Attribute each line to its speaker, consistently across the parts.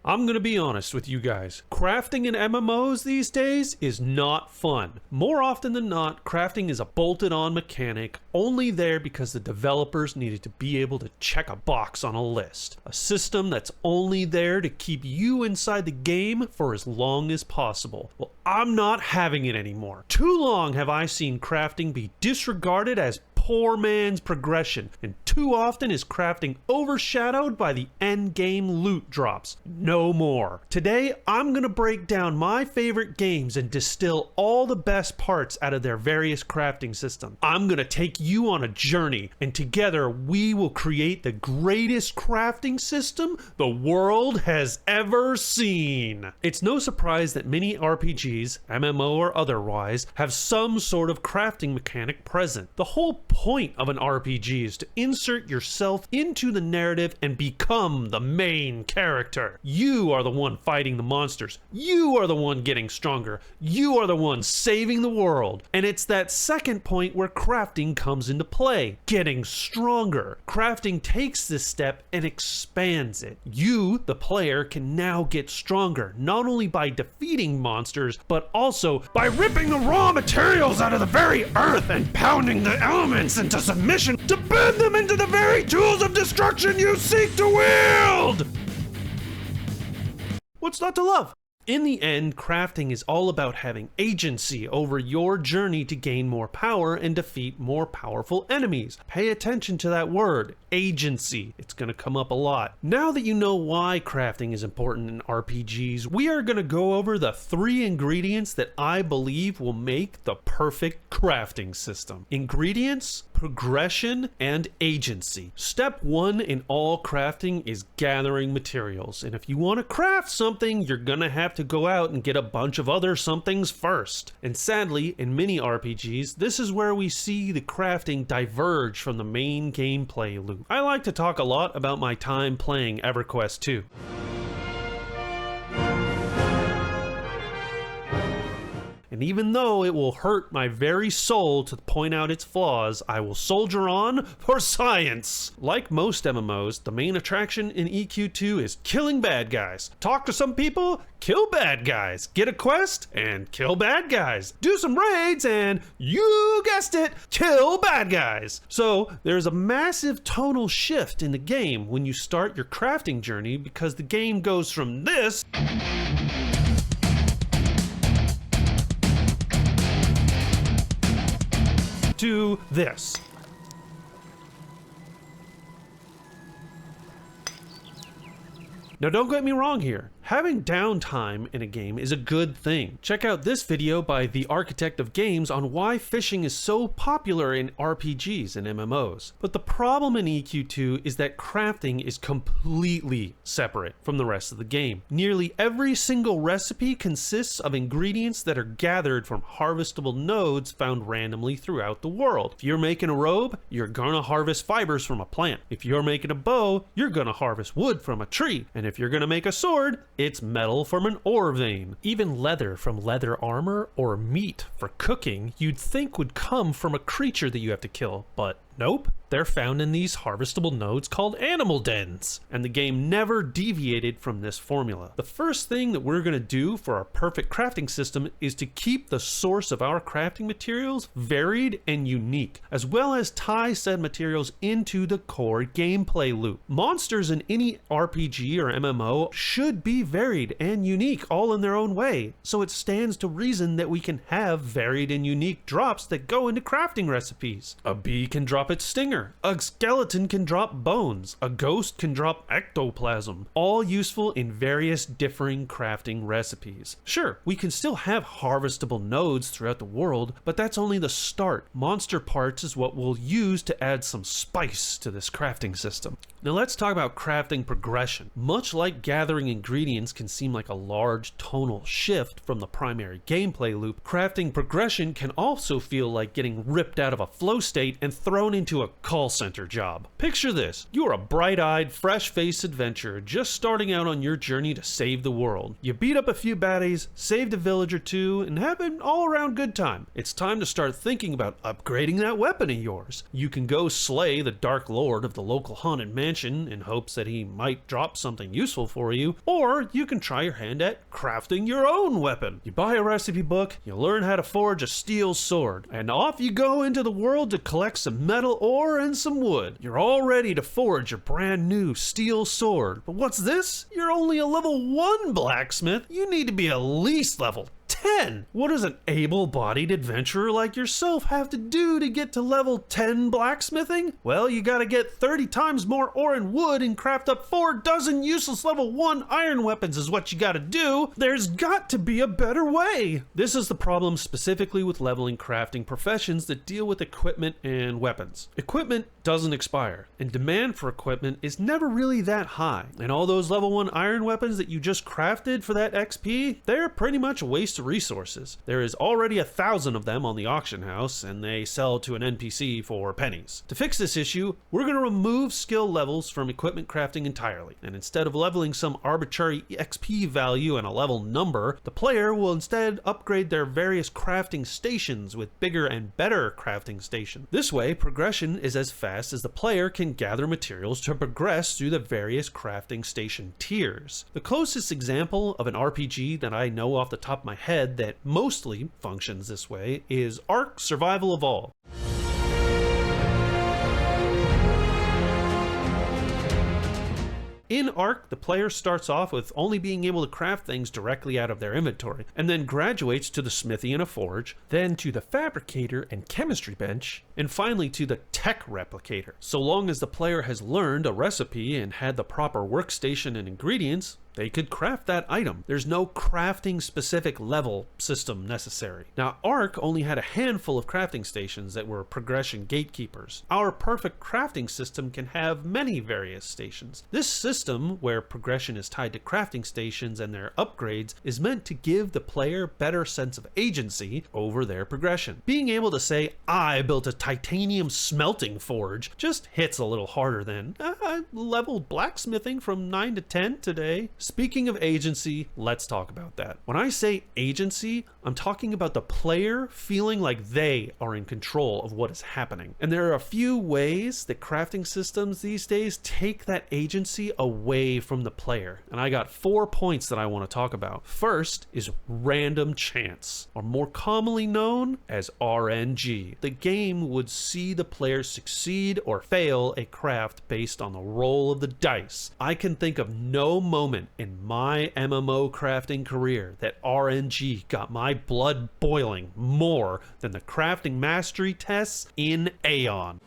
Speaker 1: I'm gonna be honest with you guys. Crafting in MMOs these days is not fun. More often than not, crafting is a bolted-on mechanic, only there because the developers needed to be able to check a box on a list. A system that's only there to keep you inside the game for as long as possible. Well, I'm not having it anymore. Too long have I seen crafting be disregarded as poor man's progression, and too often is crafting overshadowed by the end game loot drops. No more. Today, I'm gonna break down my favorite games and distill all the best parts out of their various crafting systems. I'm gonna take you on a journey, and together we will create the greatest crafting system the world has ever seen. It's no surprise that many RPGs, MMO or otherwise, have some sort of crafting mechanic present. The whole point of an RPG is to insert yourself into the narrative and become the main character. You are the one fighting the monsters. You are the one getting stronger. You are the one saving the world. And it's that second point where crafting comes into play. Getting stronger. Crafting takes this step and expands it. You, the player, can now get stronger, not only by defeating monsters, but also by ripping the raw materials out of the very earth and pounding the elements into submission to bend them into the very tools of destruction you seek to wield! What's not to love? In the end, crafting is all about having agency over your journey to gain more power and defeat more powerful enemies. Pay attention to that word, agency. It's going to come up a lot. Now that you know why crafting is important in RPGs, we are going to go over the 3 ingredients that I believe will make the perfect crafting system. Ingredients, progression, and agency. Step 1 in all crafting is gathering materials. And if you want to craft something, you're going to have to go out and get a bunch of other somethings first. And sadly, in many RPGs, this is where we see the crafting diverge from the main gameplay loop. I like to talk a lot about my time playing EverQuest 2. And even though it will hurt my very soul to point out its flaws, I will soldier on for science! Like most MMOs, the main attraction in EQ2 is killing bad guys. Talk to some people, kill bad guys. Get a quest, and kill bad guys. Do some raids, and you guessed it, kill bad guys. So there's a massive tonal shift in the game when you start your crafting journey, because the game goes from this to this. Now don't get me wrong here. Having downtime in a game is a good thing. Check out this video by the architect of games on why fishing is so popular in RPGs and MMOs. But the problem in EQ2 is that crafting is completely separate from the rest of the game. Nearly every single recipe consists of ingredients that are gathered from harvestable nodes found randomly throughout the world. If you're making a robe, you're gonna harvest fibers from a plant. If you're making a bow, you're gonna harvest wood from a tree. And if you're gonna make a sword, it's metal from an ore vein. Even leather from leather armor or meat for cooking you'd think would come from a creature that you have to kill, but nope. They're found in these harvestable nodes called animal dens, and the game never deviated from this formula. The first thing that we're going to do for our perfect crafting system is to keep the source of our crafting materials varied and unique, as well as tie said materials into the core gameplay loop. Monsters in any RPG or MMO should be varied and unique all in their own way, so it stands to reason that we can have varied and unique drops that go into crafting recipes. A bee can drop its stinger. A skeleton can drop bones. A ghost can drop ectoplasm. All useful in various differing crafting recipes. Sure, we can still have harvestable nodes throughout the world, but that's only the start. Monster parts is what we'll use to add some spice to this crafting system. Now let's talk about crafting progression. Much like gathering ingredients can seem like a large tonal shift from the primary gameplay loop, crafting progression can also feel like getting ripped out of a flow state and thrown into a call center job. Picture this. You're a bright-eyed, fresh-faced adventurer just starting out on your journey to save the world. You beat up a few baddies, saved a village or two, and have an all-around good time. It's time to start thinking about upgrading that weapon of yours. You can go slay the Dark Lord of the local haunted mansion in hopes that he might drop something useful for you, or you can try your hand at crafting your own weapon. You buy a recipe book, you learn how to forge a steel sword, and off you go into the world to collect some metal ore and some wood. You're all ready to forge your brand new steel sword. But what's this? You're only a level 1 blacksmith. You need to be at least level 10. What does an able-bodied adventurer like yourself have to do to get to level 10 blacksmithing? Well, you gotta get 30 times more ore and wood and craft up 4 dozen useless level 1 iron weapons is what you gotta do. There's got to be a better way. This is the problem specifically with leveling crafting professions that deal with equipment and weapons. Equipment doesn't expire, and demand for equipment is never really that high. And all those level 1 iron weapons that you just crafted for that XP, they're pretty much a waste of resources. There is already 1,000 of them on the auction house, and they sell to an NPC for pennies. To fix this issue, we're going to remove skill levels from equipment crafting entirely, and instead of leveling some arbitrary XP value and a level number, the player will instead upgrade their various crafting stations with bigger and better crafting stations. This way, progression is as fast as the player can gather materials to progress through the various crafting station tiers. The closest example of an RPG that I know off the top of my head that mostly functions this way is Ark Survival Evolved. In Ark, the player starts off with only being able to craft things directly out of their inventory, and then graduates to the smithy and a forge, then to the fabricator and chemistry bench, and finally to the tech replicator. So long as the player has learned a recipe and had the proper workstation and ingredients, they could craft that item. There's no crafting specific level system necessary. Now, Ark only had a handful of crafting stations that were progression gatekeepers. Our perfect crafting system can have many various stations. This system, where progression is tied to crafting stations and their upgrades, is meant to give the player better sense of agency over their progression. Being able to say, I built a titanium smelting forge, just hits a little harder than, I leveled blacksmithing from 9 to 10 today. Speaking of agency, let's talk about that. When I say agency, I'm talking about the player feeling like they are in control of what is happening. And there are a few ways that crafting systems these days take that agency away from the player. And I got 4 points that I want to talk about. First is random chance, or more commonly known as RNG. The game would see the player succeed or fail a craft based on the roll of the dice. I can think of no moment in my MMO crafting career that RNG got my blood boiling more than the crafting mastery tests in Aeon.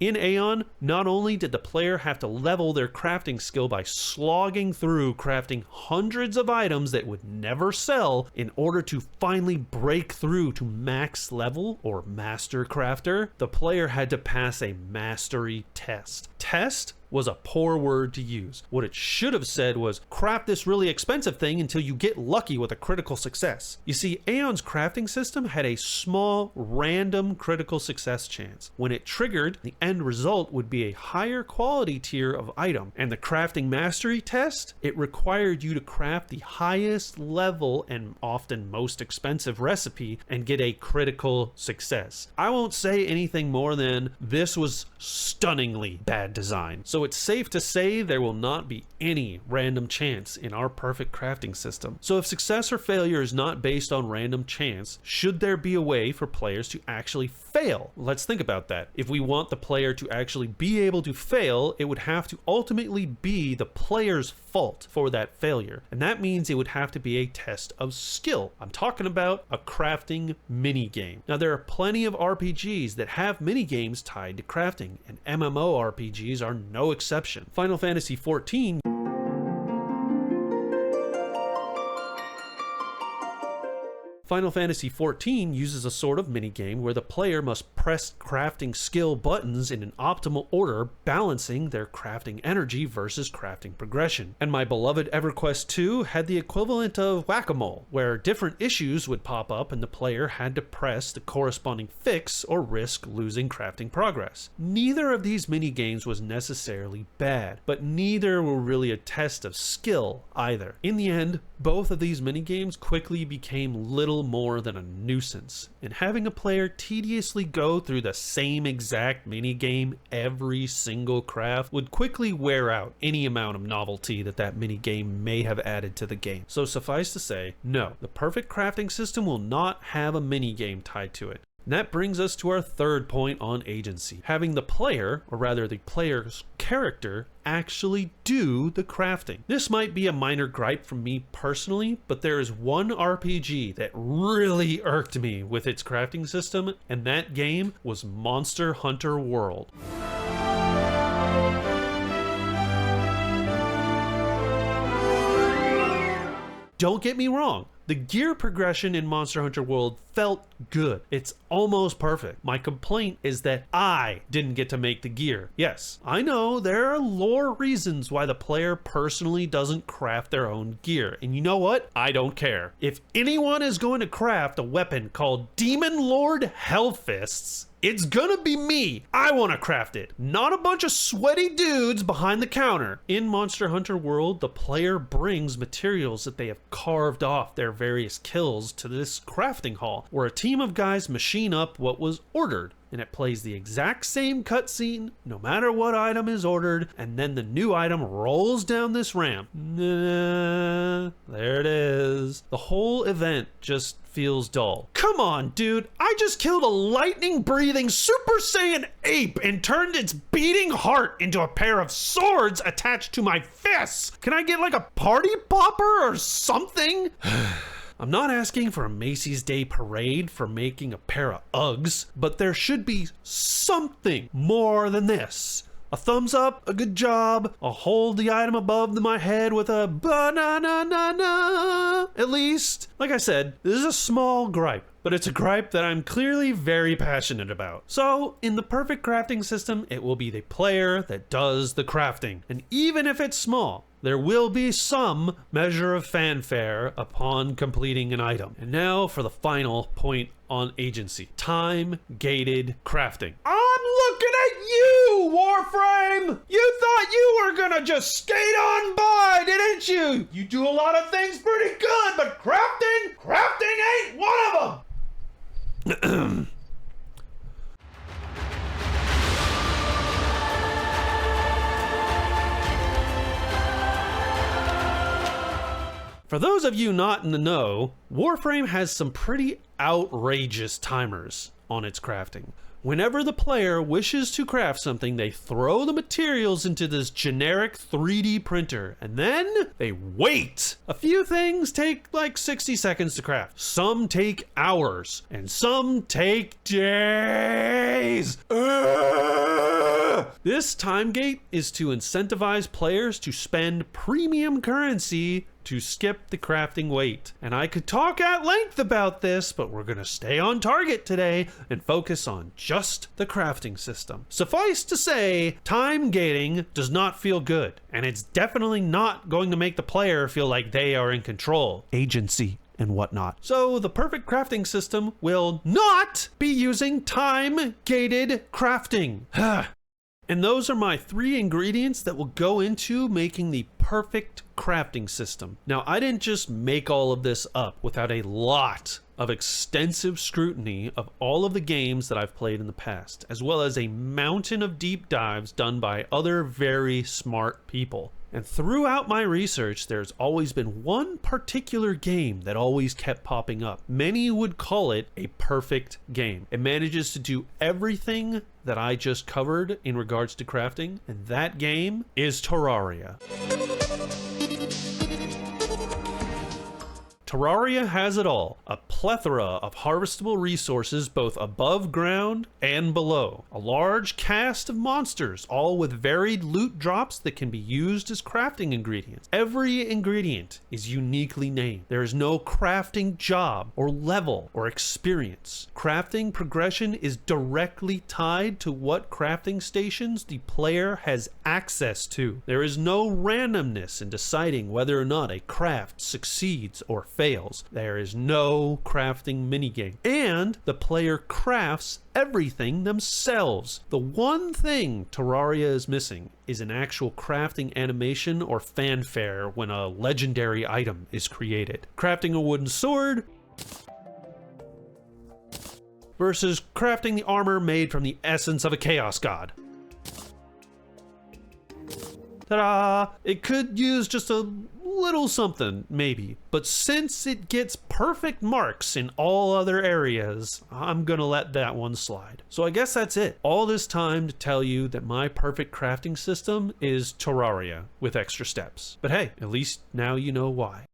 Speaker 1: In Aeon, not only did the player have to level their crafting skill by slogging through crafting hundreds of items that would never sell in order to finally break through to max level or master crafter, the player had to pass a mastery test. Test was a poor word to use. What it should have said was, craft this really expensive thing until you get lucky with a critical success. You see, Aeon's crafting system had a small, random critical success chance. When it triggered, the end result would be a higher quality tier of item. And the crafting mastery test, it required you to craft the highest level and often most expensive recipe and get a critical success. I won't say anything more than this was stunningly bad design. So it's safe to say there will not be any random chance in our perfect crafting system. So if success or failure is not based on random chance, should there be a way for players to actually fail? Let's think about that. If we want the player to actually be able to fail, it would have to ultimately be the player's fault for that failure. And that means it would have to be a test of skill. I'm talking about a crafting mini game. Now, there are plenty of RPGs that have mini games tied to crafting, and MMORPGs are no exception. Final Fantasy XIV Final Fantasy XIV uses a sort of minigame where the player must pressed crafting skill buttons in an optimal order, balancing their crafting energy versus crafting progression. And my beloved EverQuest 2 had the equivalent of whack-a-mole, where different issues would pop up and the player had to press the corresponding fix or risk losing crafting progress. Neither of these mini-games was necessarily bad, but neither were really a test of skill either. In the end, both of these mini-games quickly became little more than a nuisance, and having a player tediously go through the same exact mini-game every single craft would quickly wear out any amount of novelty that mini-game may have added to the game. So suffice to say, no, the perfect crafting system will not have a mini-game tied to it. And that brings us to our third point on agency. Having the player, or rather the player's character, actually do the crafting. This might be a minor gripe from me personally, but there is one RPG that really irked me with its crafting system, and that game was Monster Hunter World. Don't get me wrong, the gear progression in Monster Hunter World felt good. It's almost perfect. My complaint is that I didn't get to make the gear. Yes, I know there are lore reasons why the player personally doesn't craft their own gear. And you know what? I don't care. If anyone is going to craft a weapon called Demon Lord Hellfists, it's gonna be me. I want to craft it, not a bunch of sweaty dudes behind the counter. In Monster Hunter World, the player brings materials that they have carved off their various kills to this crafting hall, where a team of guys machine up what was ordered. And it plays the exact same cutscene no matter what item is ordered, and then the new item rolls down this ramp. There it is. The whole event just feels dull. Come on, dude. I just killed a lightning-breathing Super Saiyan ape and turned its beating heart into a pair of swords attached to my fists. Can I get like a party popper or something? I'm not asking for a Macy's Day Parade for making a pair of Uggs, but there should be something more than this. A thumbs up, a good job, I'll hold the item above my head with a ba-na-na-na-na. At least, like I said, this is a small gripe, but it's a gripe that I'm clearly very passionate about. So, in the perfect crafting system, it will be the player that does the crafting. And even if it's small, there will be some measure of fanfare upon completing an item. And now for the final point on agency. Time-gated crafting. I'm looking at you, Warframe! You thought you were gonna just skate on by, didn't you? You do a lot of things pretty good, but crafting ain't one of them! For those of you not in the know, Warframe has some pretty outrageous timers on its crafting. Whenever the player wishes to craft something, they throw the materials into this generic 3D printer, and then they wait. A few things take like 60 seconds to craft. Some take hours, and some take days. This time gate is to incentivize players to spend premium currency to skip the crafting wait. And I could talk at length about this, but we're gonna stay on target today and focus on just the crafting system. Suffice to say, time gating does not feel good, and it's definitely not going to make the player feel like they are in control. Agency and whatnot. So the perfect crafting system will not be using time-gated crafting. And those are my 3 ingredients that will go into making the perfect crafting system. Now, I didn't just make all of this up without a lot of extensive scrutiny of all of the games that I've played in the past, as well as a mountain of deep dives done by other very smart people. And throughout my research, there's always been one particular game that always kept popping up. Many would call it a perfect game. It manages to do everything that I just covered in regards to crafting, and that game is Terraria. Terraria has it all. A plethora of harvestable resources both above ground and below. A large cast of monsters, all with varied loot drops that can be used as crafting ingredients. Every ingredient is uniquely named. There is no crafting job or level or experience. Crafting progression is directly tied to what crafting stations the player has access to. There is no randomness in deciding whether or not a craft succeeds or fails. There is no crafting minigame. And the player crafts everything themselves. The one thing Terraria is missing is an actual crafting animation or fanfare when a legendary item is created. Crafting a wooden sword versus crafting the armor made from the essence of a chaos god. Ta-da! It could use just a little something, maybe. But since it gets perfect marks in all other areas, I'm gonna let that one slide. So I guess that's it. All this time to tell you that my perfect crafting system is Terraria with extra steps. But hey, at least now you know why.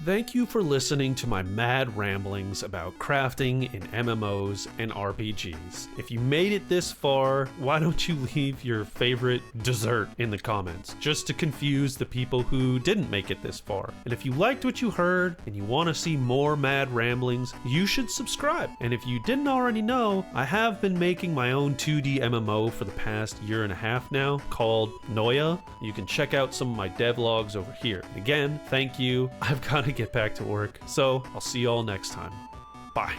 Speaker 1: Thank you for listening to my mad ramblings about crafting in MMOs and RPGs. If you made it this far, why don't you leave your favorite dessert in the comments, just to confuse the people who didn't make it this far. And if you liked what you heard and you want to see more mad ramblings, you should subscribe. And if you didn't already know, I have been making my own 2D MMO for the past year and a half now, called Noia. You can check out some of my devlogs over here. Again, thank you. I've got to get back to work, so I'll see you all next time. Bye.